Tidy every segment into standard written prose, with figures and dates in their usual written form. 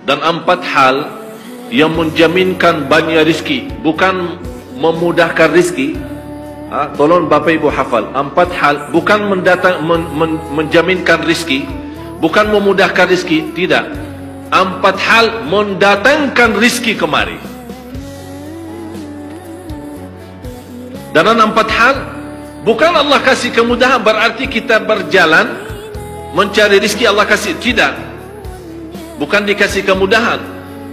dan 4 hal yang menjaminkan banyak rizki, bukan memudahkan rizki. Tolong Bapak Ibu hafal, 4 hal bukan menjaminkan rizki, bukan memudahkan rizki, tidak. 4 hal mendatangkan rizki kemari. Dan 4 hal bukan Allah kasih kemudahan berarti kita berjalan mencari rizki Allah kasih, tidak. Bukan dikasih kemudahan,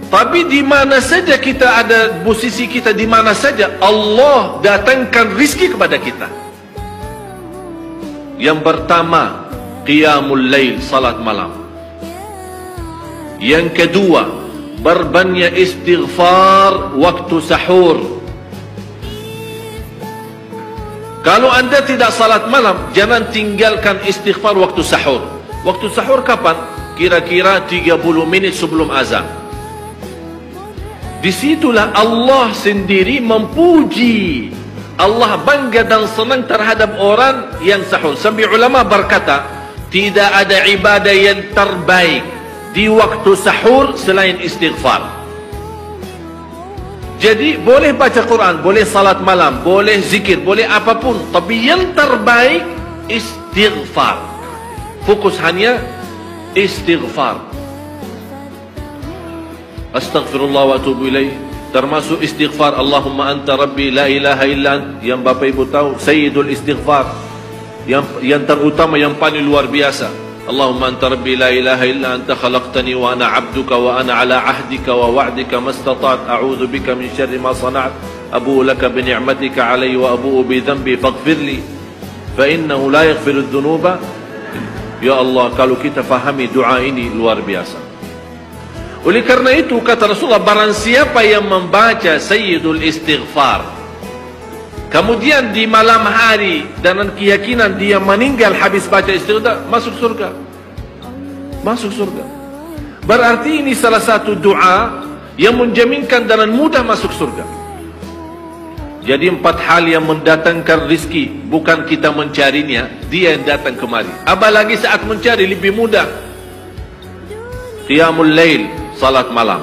tapi di mana saja kita ada, posisi kita di mana saja, Allah datangkan rizki kepada kita. Yang pertama, qiyamul lail, salat malam. Yang kedua, berbanyak istighfar waktu sahur. Kalau anda tidak salat malam, jangan tinggalkan istighfar waktu sahur. Waktu sahur kapan? Kira-kira 30 menit sebelum azan. Disitulah Allah sendiri memuji. Allah bangga dan senang terhadap orang yang sahur. Sampai ulama berkata, tidak ada ibadah yang terbaik di waktu sahur selain istighfar. Jadi boleh baca Quran, boleh salat malam, boleh zikir, boleh apapun, tapi yang terbaik istighfar. Fokus hanya istighfar. Astaghfirullah wa atubu ilaih, termasuk istighfar Allahumma anta rabbi la ilaha illa ant, yang Bapak Ibu tahu sayyidul istighfar, yang terutama, yang paling luar biasa. Allahumma anta rabbi la ilaha illa anta khalaqtani wa ana abduka wa ana ala ahdika wa wa'dika mastata'at a'udzu bika min syarri ma sana'at abu'u laka bi ni'matika alayya wa abu'u bi dhanbi faghfirli fa innahu la yaghfiru dhunuba. Ya Allah, kalau kita fahami doa ini luar biasa. Oleh karena itu kata Rasulullah, barang siapa yang membaca sayyidul istighfar, kemudian di malam hari dengan keyakinan dia meninggal habis baca istighfar, masuk surga. Masuk surga. Berarti ini salah satu doa yang menjaminkan dengan mudah masuk surga. Jadi 4 hal yang mendatangkan rizki, bukan kita mencarinya, dia yang datang kemari. Apalagi saat mencari lebih mudah. Qiyamul lail, salat malam.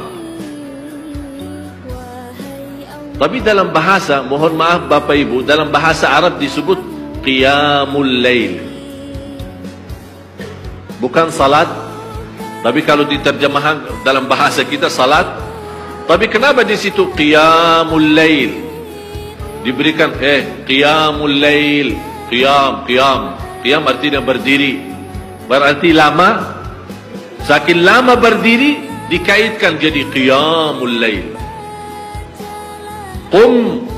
Tapi dalam bahasa, mohon maaf Bapak Ibu, dalam bahasa Arab disebut qiyamul lail, bukan salat. Tapi kalau diterjemahkan dalam bahasa kita salat. Tapi kenapa di situ qiyamul lail? Diberikan qiyamul lail, qiyam artinya berdiri, berarti lama. Saking lama berdiri dikaitkan jadi qiyamul lail.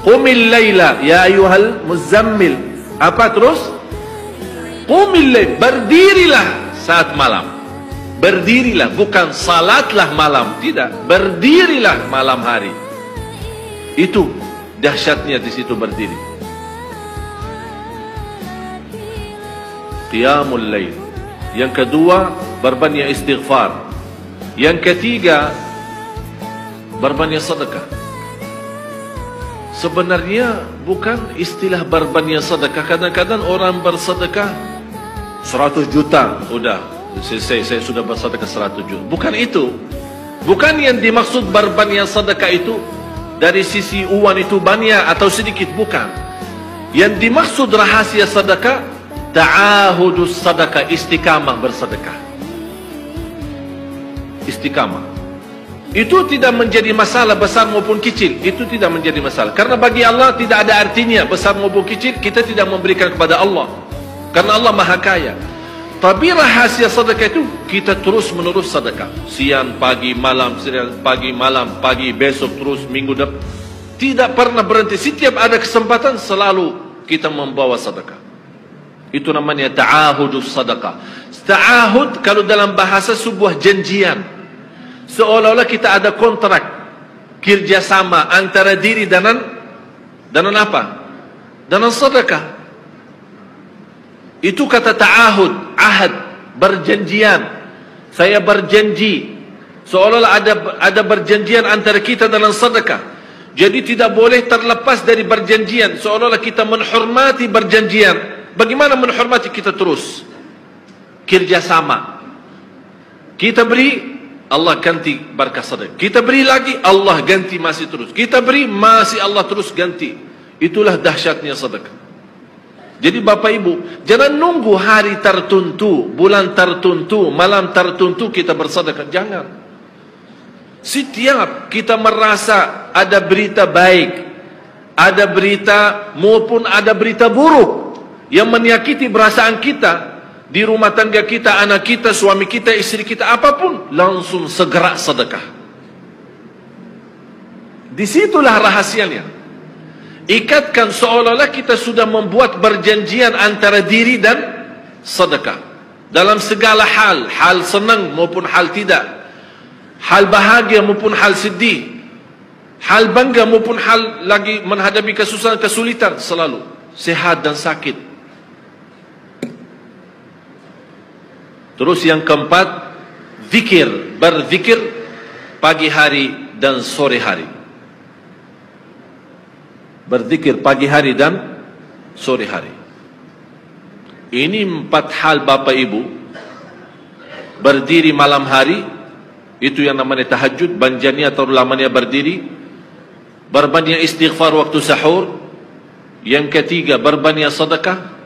Qumil laila ya ayyuhal muzammil. Apa terus? Qumil lail, berdirilah saat malam. Berdirilah, bukan salatlah malam, tidak. Berdirilah malam hari. Itu dahsyatnya di situ berdiri. Qiyamul lail. Yang kedua, berbanyak istighfar. Yang ketiga, berbanyak sedekah. Sebenarnya bukan istilah berbanyak sedekah. Kadang-kadang orang bersedekah 100 juta, udah selesai, saya sudah bersedekah 100 juta. Bukan itu. Bukan yang dimaksud berbanyak sedekah itu dari sisi uang itu banyak atau sedikit, bukan. Yang dimaksud rahasia sedekah, ta'ahudus sedekah, istiqamah bersedekah. Istiqamah. Itu tidak menjadi masalah besar maupun kecil, itu tidak menjadi masalah. Karena bagi Allah tidak ada artinya besar maupun kecil, kita tidak memberikan kepada Allah. Karena Allah Maha Kaya. Tapi rahasia sedekah itu kita terus menerus sedekah. Siang, pagi, malam, siang, pagi, malam, pagi, besok, terus minggu depan. Tidak pernah berhenti. Setiap ada kesempatan selalu kita membawa sedekah. Itu namanya ta'ahudus sedekah. Ta'ahud kalau dalam bahasa sebuah janjian. Seolah-olah kita ada kontrak kerjasama antara diri dengan apa? Dengan sedekah. Itu kata ta'ahud, ahad, berjanjian. Saya berjanji. Seolah-olah ada berjanjian antara kita dengan sedekah. Jadi tidak boleh terlepas dari berjanjian. Seolah-olah kita menghormati berjanjian. Bagaimana menghormati? Kita terus kerjasama. Kita beri, Allah ganti berkah sedekah. Kita beri lagi, Allah ganti masih terus. Kita beri, masih Allah terus ganti. Itulah dahsyatnya sedekah. Jadi Bapak Ibu, jangan nunggu hari tertentu, bulan tertentu, malam tertentu kita bersedekah. Jangan. Setiap kita merasa ada berita baik, ada berita maupun ada berita buruk yang menyakiti perasaan kita, di rumah tangga kita, anak kita, suami kita, istri kita, apapun, langsung segera sedekah. Disitulah rahasianya. Ikatkan seolah-olah kita sudah membuat perjanjian antara diri dan sedekah. Dalam segala hal, hal senang maupun hal tidak, hal bahagia maupun hal sedih, hal bangga maupun hal lagi menghadapi kesusahan, kesulitan, selalu sehat dan sakit. Terus yang keempat, zikir, berzikir pagi hari dan sore hari. Berzikir pagi hari dan sore hari. Ini 4 hal Bapak Ibu. Berdiri malam hari, itu yang namanya tahajud, banjanya atau lamanya berdiri. Berbanyak istighfar waktu sahur. Yang ketiga, berbanyak sedekah.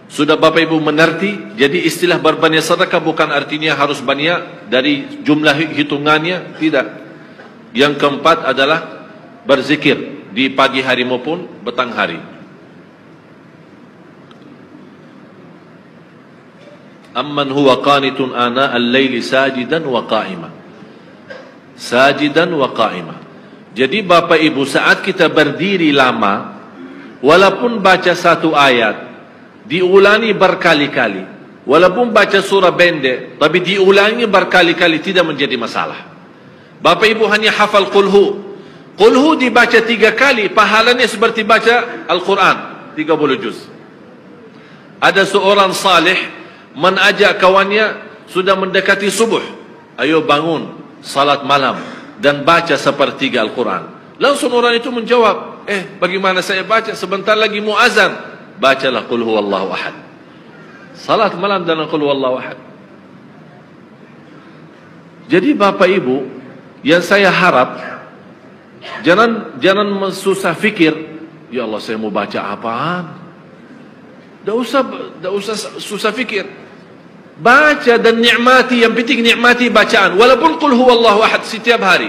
Sudah Bapak Ibu mengerti, jadi istilah berbanyak sedekah bukan artinya harus banyak dari jumlah hitungannya, tidak. Yang keempat adalah berzikir di pagi hari maupun petang hari. Amman huwa qanitun ana al-laili sajidan wa qa'ima. Sajidan wa qa'ima. Jadi Bapak Ibu, saat kita berdiri lama, walaupun baca satu ayat, diulangi berkali-kali. Walaupun baca surah pendek, tapi diulangi berkali-kali, tidak menjadi masalah. Bapak Ibu hanya hafal qulhu. Qulhu dibaca 3 kali, pahalanya seperti baca Al-Quran 30 juz. Ada seorang salih mengajak kawannya, sudah mendekati subuh, ayo bangun salat malam dan baca sepertiga Al-Quran. Langsung orang itu menjawab, bagaimana saya baca, sebentar lagi mau azan. Bacalah qul huwallahu ahad. Salat malam dan qul huwallahu ahad. Jadi Bapak Ibu, yang saya harap, jangan susah fikir, ya Allah saya mau baca apaan. Tak usah susah fikir. Baca dan nikmati, yang penting nikmati bacaan. Walaupun qul huwallahu ahad setiap hari.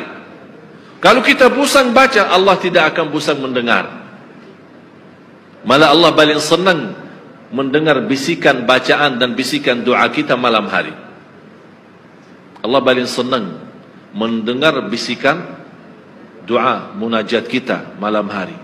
Kalau kita bosan baca, Allah tidak akan bosan mendengar. Malah Allah paling senang mendengar bisikan bacaan dan bisikan doa kita malam hari. Allah paling senang mendengar bisikan doa munajat kita malam hari.